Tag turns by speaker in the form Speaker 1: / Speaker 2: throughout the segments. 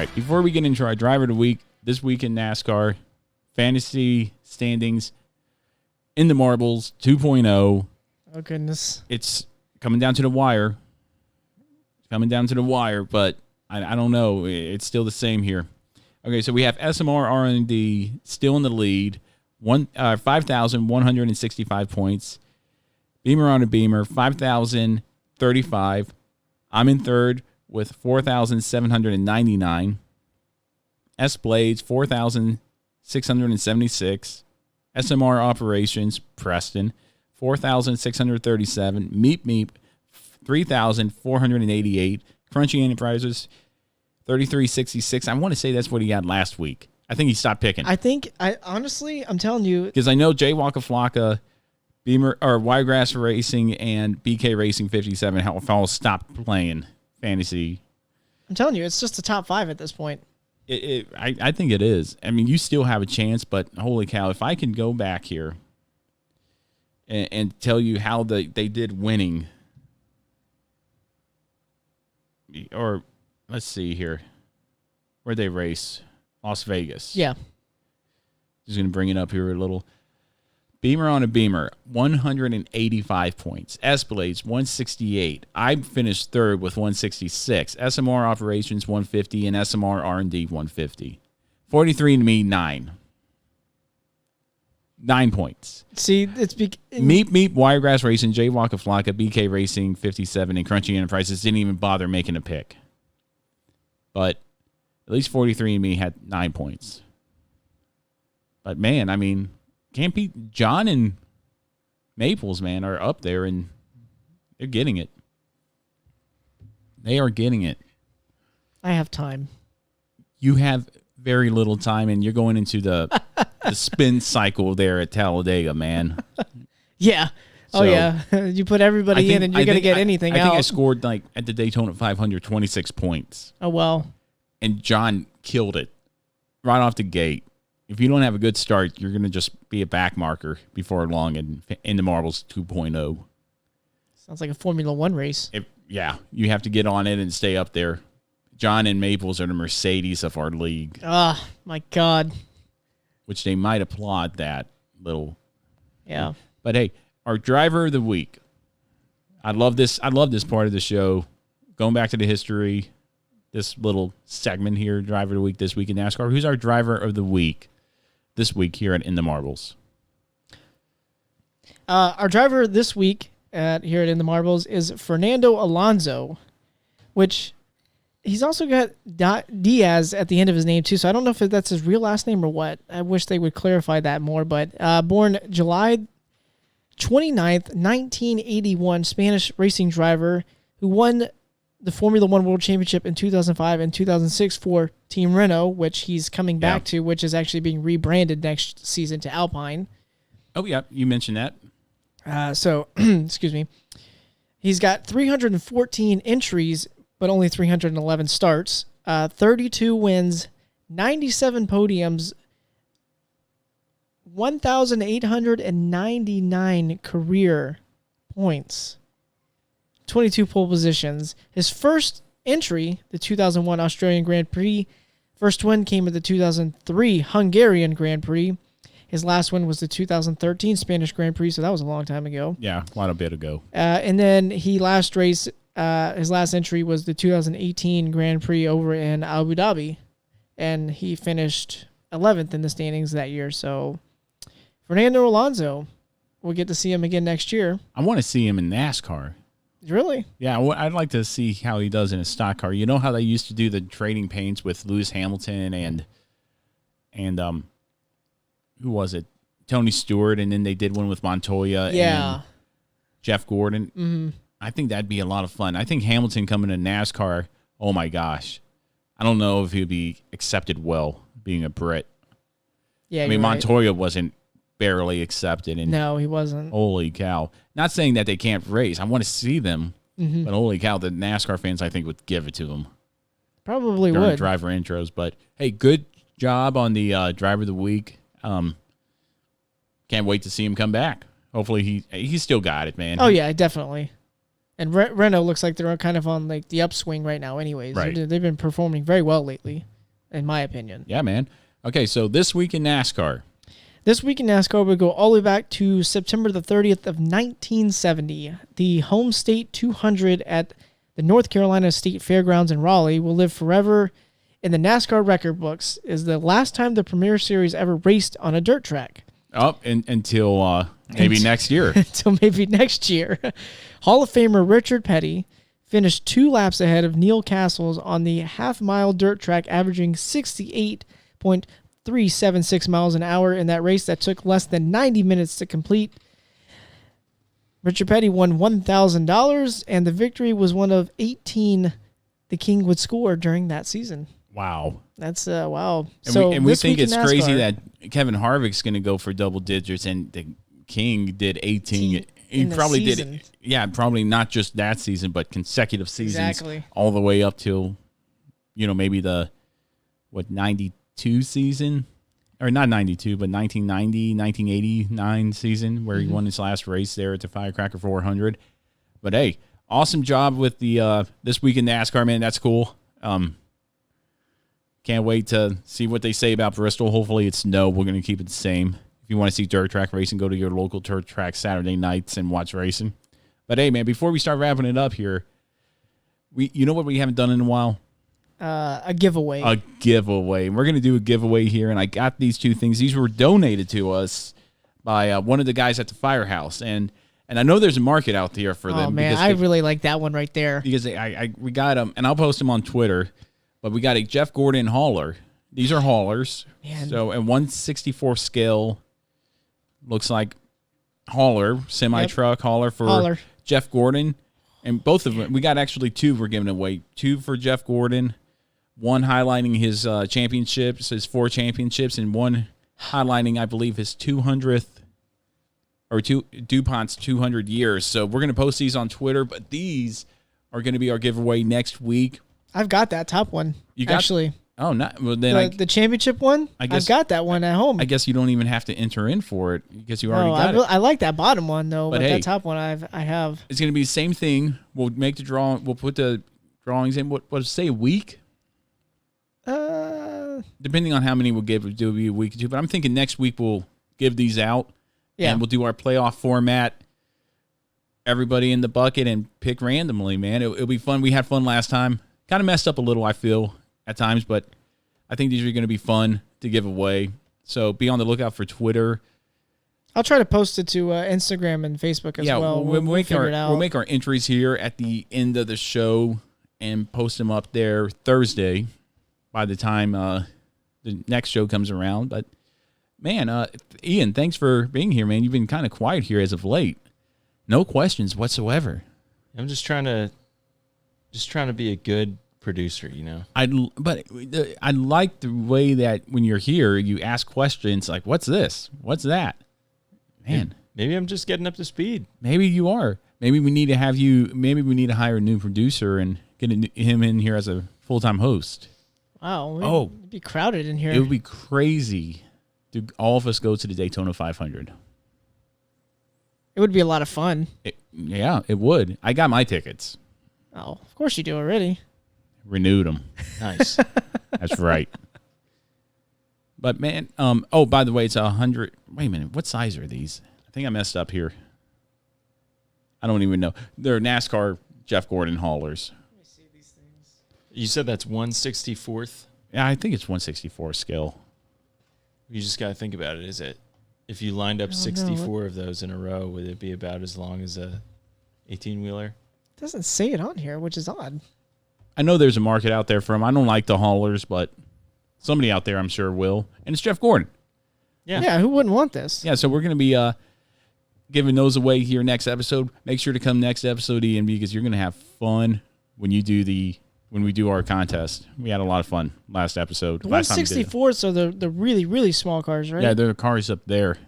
Speaker 1: right, before we get into our driver of the week, this week in NASCAR, fantasy standings in the marbles 2.0.
Speaker 2: Oh, goodness.
Speaker 1: It's coming down to the wire. But I don't know. It's still the same here. Okay, so we have SMR R&D still in the lead, 5,165 points. Beamer on a Beamer, 5,035. I'm in third with 4,799. S-Blades, 4,676. SMR Operations, Preston, 4,637. Meep, 3,488. Crunchy Enterprises, 3,366. I want to say that's what he had last week. I think he stopped picking.
Speaker 2: Honestly, I'm telling you.
Speaker 1: Because I know Jay Waka Flocka, Beamer, or Wiregrass Racing, and BK Racing 57 have all stopped playing fantasy.
Speaker 2: I'm telling you, it's just the top 5 at this point.
Speaker 1: I think it is. I mean, you still have a chance, but holy cow, if I can go back here and tell you how they did winning, or let's see here, where'd they race? Las Vegas.
Speaker 2: Yeah.
Speaker 1: Just going to bring it up here a little. Beamer on a Beamer, 185 points. S-Blades, 168. I finished third with 166. SMR Operations, 150. And SMR R&D, 150. 43andMe, 9. 9 points.
Speaker 2: See, it's...
Speaker 1: Meep, Wiregrass Racing, J Waka Flocka, BK Racing, 57, and Crunchy Enterprises didn't even bother making a pick. But at least 43andMe had 9 points. But, man, I mean... Can't beat. John and Maples, man, are up there, and they're getting it. They are getting it.
Speaker 2: I have time.
Speaker 1: You have very little time, and you're going into the spin cycle there at Talladega, man.
Speaker 2: Yeah. So, yeah. You put everybody in, and you're going to get anything out.
Speaker 1: I think I scored, like, at the Daytona 500, 26 points.
Speaker 2: Oh, well.
Speaker 1: And John killed it right off the gate. If you don't have a good start, you're going to just be a back marker before long in the Marbles 2.0.
Speaker 2: Sounds like a Formula One race.
Speaker 1: Yeah, you have to get on it and stay up there. John and Maples are the Mercedes of our league.
Speaker 2: Oh, my God.
Speaker 1: Which they might applaud that little.
Speaker 2: Yeah.
Speaker 1: But, hey, our driver of the week. I love this part of the show. Going back to the history, this little segment here, driver of the week this week in NASCAR. Who's our driver of the week this week here In the Marbles?
Speaker 2: Our driver this week here at In the Marbles is Fernando Alonso, which he's also got Diaz at the end of his name too. So I don't know if that's his real last name or what. I wish they would clarify that more. But born July 29th, 1981, Spanish racing driver who won the Formula One World Championship in 2005 and 2006 for Team Renault, which he's coming back to, which is actually being rebranded next season to Alpine.
Speaker 1: Oh, yeah, you mentioned that.
Speaker 2: Excuse me. He's got 314 entries, but only 311 starts, 32 wins, 97 podiums, 1,899 career points. 22 pole positions. His first entry, the 2001 Australian Grand Prix. First win came at the 2003 Hungarian Grand Prix. His last one was the 2013 Spanish Grand Prix, so that was a long time ago.
Speaker 1: Yeah, quite a bit ago.
Speaker 2: And then his last entry was the 2018 Grand Prix over in Abu Dhabi, and he finished 11th in the standings that year. So Fernando Alonso, we'll get to see him again next year.
Speaker 1: I want to see him in NASCAR.
Speaker 2: Really?
Speaker 1: Yeah, I'd like to see how he does in a stock car. You know how they used to do the trading paints with Lewis Hamilton and who was it? Tony Stewart, and then they did one with Montoya and Jeff Gordon.
Speaker 2: Mm-hmm.
Speaker 1: I think that'd be a lot of fun. I think Hamilton coming to NASCAR, oh my gosh. I don't know if he'd be accepted well being a Brit.
Speaker 2: Yeah,
Speaker 1: I mean, Montoya wasn't barely accepted. And
Speaker 2: no, he wasn't.
Speaker 1: Holy cow. Not saying that they can't race. I want to see them.
Speaker 2: Mm-hmm.
Speaker 1: But holy cow, the NASCAR fans, I think, would give it to them.
Speaker 2: Probably
Speaker 1: during
Speaker 2: would.
Speaker 1: Driver intros. But, hey, good job on the driver of the week. Can't wait to see him come back. Hopefully he's still got it, man.
Speaker 2: Oh, yeah, definitely. And Renault looks like they're kind of on like the upswing right now anyways.
Speaker 1: Right.
Speaker 2: They've been performing very well lately. in my opinion.
Speaker 1: Yeah, man. Okay, so this week in NASCAR.
Speaker 2: This week in NASCAR, we go all the way back to September the 30th of 1970. The home state 200 at the North Carolina State Fairgrounds in Raleigh will live forever in the NASCAR record books. Is the last time the Premier Series ever raced on a dirt track.
Speaker 1: Oh, until maybe next year.
Speaker 2: Until maybe next year. Hall of Famer Richard Petty finished 2 laps ahead of Neil Castles on the half-mile dirt track, averaging 68.376 miles an hour in that race that took less than 90 minutes to complete. Richard Petty won $1,000, and the victory was one of 18 the King would score during that season.
Speaker 1: Wow.
Speaker 2: That's wow.
Speaker 1: And we think it's crazy that Kevin Harvick's going to go for double digits, and the King did 18. He probably did. Yeah, probably not just that season, but consecutive seasons, all the way up till, maybe the 92 season, or not 92, but 1990, 1989 season where he won his last race there at the Firecracker 400. But hey, awesome job with the this week in NASCAR, man. That's cool. Can't wait to see what they say about Bristol. Hopefully it's no. We're going to keep it the same. If you want to see dirt track racing, go to your local dirt track Saturday nights and watch racing. But hey, man, before we start wrapping it up here, you know what we haven't done in a while?
Speaker 2: A giveaway.
Speaker 1: A giveaway. We're going to do a giveaway here, and I got these 2 things. These were donated to us by one of the guys at the Firehouse, and I know there's a market out there for them.
Speaker 2: Oh, man, I really like that one right there.
Speaker 1: Because we got them, and I'll post them on Twitter, but we got a Jeff Gordon hauler. These are haulers. Man. So, a 1/64 scale looks like hauler, semi-truck hauler for Jeff Gordon. And both of them, we got actually 2 we're giving away. 2 for Jeff Gordon, 1 highlighting his championships, his 4 championships, and 1 highlighting, I believe, his 200th, or DuPont's 200 years. So we're going to post these on Twitter, but these are going to be our giveaway next week.
Speaker 2: I've got that top one, actually.
Speaker 1: Oh, not well. Then
Speaker 2: the championship one. I've got that one at home.
Speaker 1: I guess you don't even have to enter in for it because you already got it.
Speaker 2: I like that bottom one though, but that top one I have.
Speaker 1: It's going to be the same thing. We'll make the draw. We'll put the drawings in. What say a week? Depending on how many we'll give, it'll be a week or 2. But I'm thinking next week we'll give these out. Yeah. And we'll do our playoff format. Everybody in the bucket and pick randomly. Man, it'll be fun. We had fun last time. Kind of messed up a little, I feel, at times, but I think these are going to be fun to give away. So be on the lookout for Twitter.
Speaker 2: I'll try to post it to Instagram and Facebook as well.
Speaker 1: We'll make our entries here at the end of the show and post them up there Thursday by the time the next show comes around. But, man, Ian, thanks for being here, man. You've been kind of quiet here as of late. No questions whatsoever.
Speaker 3: I'm just trying to be a good producer,
Speaker 1: I like the way that when you're here, you ask questions like, "What's this? What's that?" Man,
Speaker 3: maybe I'm just getting up to speed.
Speaker 1: Maybe you are. Maybe we need to have you. Maybe we need to hire a new producer and get him in here as a full-time host.
Speaker 2: Wow. It'd be crowded in here.
Speaker 1: It would be crazy. Do all of us go to the Daytona 500?
Speaker 2: It would be a lot of fun.
Speaker 1: Yeah, it would. I got my tickets.
Speaker 2: Oh, of course you do already.
Speaker 1: Renewed them.
Speaker 3: Nice.
Speaker 1: That's right. But, man, by the way, it's 100. Wait a minute. What size are these? I think I messed up here. I don't even know. They're NASCAR Jeff Gordon haulers.
Speaker 2: Let me see these things.
Speaker 3: You said that's 1/64th?
Speaker 1: Yeah, I think it's 1/64 scale.
Speaker 3: You just got to think about it. Is it, if you lined up 64 of those in a row, would it be about as long as a 18-wheeler?
Speaker 2: It doesn't say it on here, which is odd.
Speaker 1: I know there's a market out there for them. I don't like the haulers, but somebody out there I'm sure will. And it's Jeff Gordon.
Speaker 2: Yeah, who wouldn't want this?
Speaker 1: Yeah, so we're going to be giving those away here next episode. Make sure to come next episode, Ian, because you're going to have fun when we do our contest. We had a lot of fun last episode.
Speaker 2: The 164, so the really, really small cars, right?
Speaker 1: Yeah, the cars up there.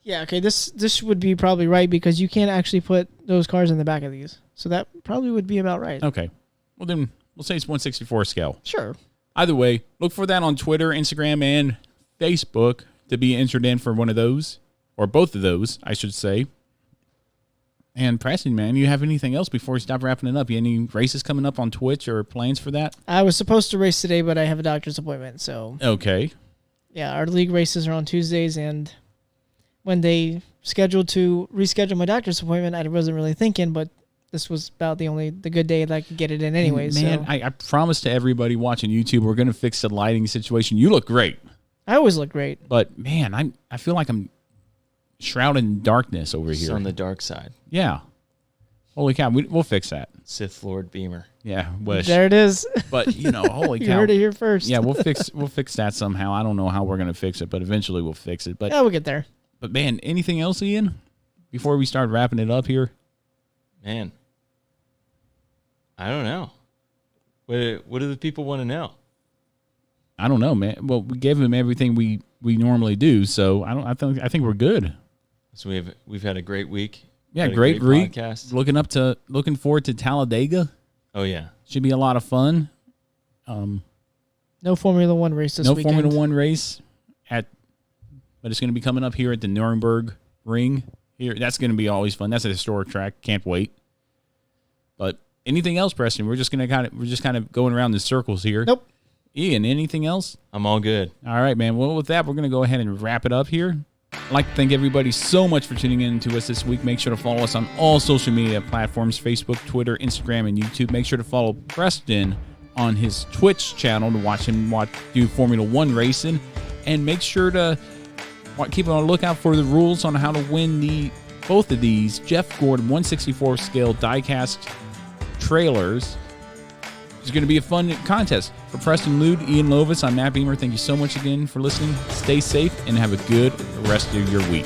Speaker 2: Yeah, okay, this would be probably right because you can't actually put those cars in the back of these. So that probably would be about right.
Speaker 1: Okay. Well, then we'll say it's 1/64 scale.
Speaker 2: Sure.
Speaker 1: Either way, look for that on Twitter, Instagram, and Facebook to be entered in for one of those, or both of those, I should say. And Preston, man, you have anything else before we stop wrapping it up? You any races coming up on Twitch or plans for that?
Speaker 2: I was supposed to race today, but I have a doctor's appointment. So
Speaker 1: Okay.
Speaker 2: yeah, our league races are on Tuesdays, and when they scheduled to reschedule my doctor's appointment, I wasn't really thinking, but this was about the good day that I could get it in anyways.
Speaker 1: Man,
Speaker 2: so.
Speaker 1: I promise to everybody watching YouTube, we're going to fix the lighting situation. You look great.
Speaker 2: I always look great.
Speaker 1: But, man, I feel like I'm shrouded in darkness over
Speaker 3: It's
Speaker 1: here.
Speaker 3: on the dark side.
Speaker 1: Yeah. Holy cow. We'll fix that.
Speaker 3: Sith Lord Beamer.
Speaker 1: Yeah, wish.
Speaker 2: There it is.
Speaker 1: But, holy
Speaker 2: You
Speaker 1: cow.
Speaker 2: heard it here first.
Speaker 1: Yeah, we'll fix that somehow. I don't know how we're going to fix it, but eventually we'll fix it. But
Speaker 2: Yeah, we'll get there.
Speaker 1: But, man, anything else, Ian, before we start wrapping it up here?
Speaker 3: Man, I don't know. What do the people want to know?
Speaker 1: I don't know, man. Well, we gave them everything we normally do, so I think we're good.
Speaker 3: So we've had a great week.
Speaker 1: Yeah,
Speaker 3: Had a
Speaker 1: great week.
Speaker 3: podcast.
Speaker 1: Looking forward to Talladega.
Speaker 3: Oh yeah,
Speaker 1: Should be a lot of fun.
Speaker 2: No Formula One race this weekend.
Speaker 1: Formula One race but it's going to be coming up here at the Nuremberg Ring. Here, that's going to be always fun. That's a historic track. Can't wait. But anything else, Preston? We're just kind of going around the circles here.
Speaker 2: Nope.
Speaker 1: Ian, anything else?
Speaker 3: I'm all good.
Speaker 1: All right, man. Well, with that, we're going to go ahead and wrap it up here. I'd like to thank everybody so much for tuning in to us this week. Make sure to follow us on all social media platforms, Facebook, Twitter, Instagram, and YouTube. Make sure to follow Preston on his Twitch channel to watch him do Formula One racing. And make sure to keep on the lookout for the rules on how to win both of these Jeff Gordon 164 scale diecast trailers. It's going to be a fun contest. For Preston Lude, Ian Lovis, I'm Matt Beamer. Thank you so much again for listening. Stay safe and have a good rest of your week.